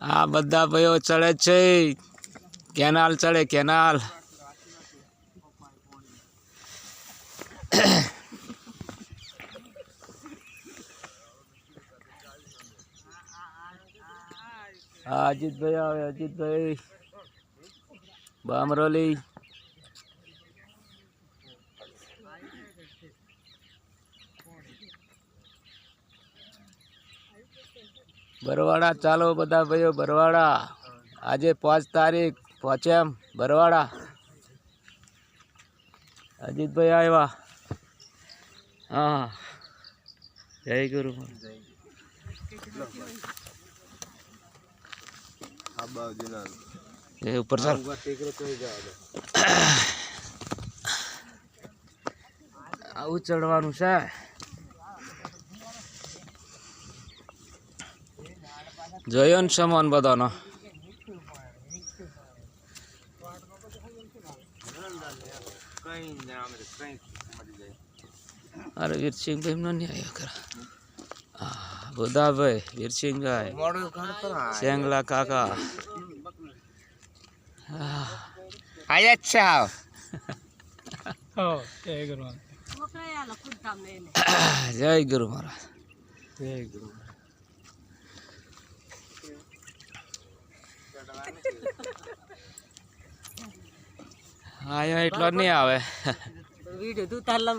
આ બધા ભાઈઓ ચડે છે, કેનાલ ચડે કેનાલ. અજીતભાઈ આવે, અજીતભાઈ બામરોલી. બરવાડા ચાલો બધા ભાઈઓ, બરવાડા આજે 5 તારીખ પહોંચ્યા બરવાડા. અજીતભાઈ આવ્યા. હા, જય ગુરુ. એ ઉપર ચાલ. આવું ચડવાનું છે. જોયો ને સામાન બધાનો. અરે વીરસિંહભાઈ નો નહીં આવ્યો ખરા. બુધાભાઈ, વીરસિંહભાઈ, સેંગલા કાકા. અચ્છા જય ગુરુ મહારાજ. જય ગુરુ. આયો એટલો નહીં આવે. वीडियो तू तार लम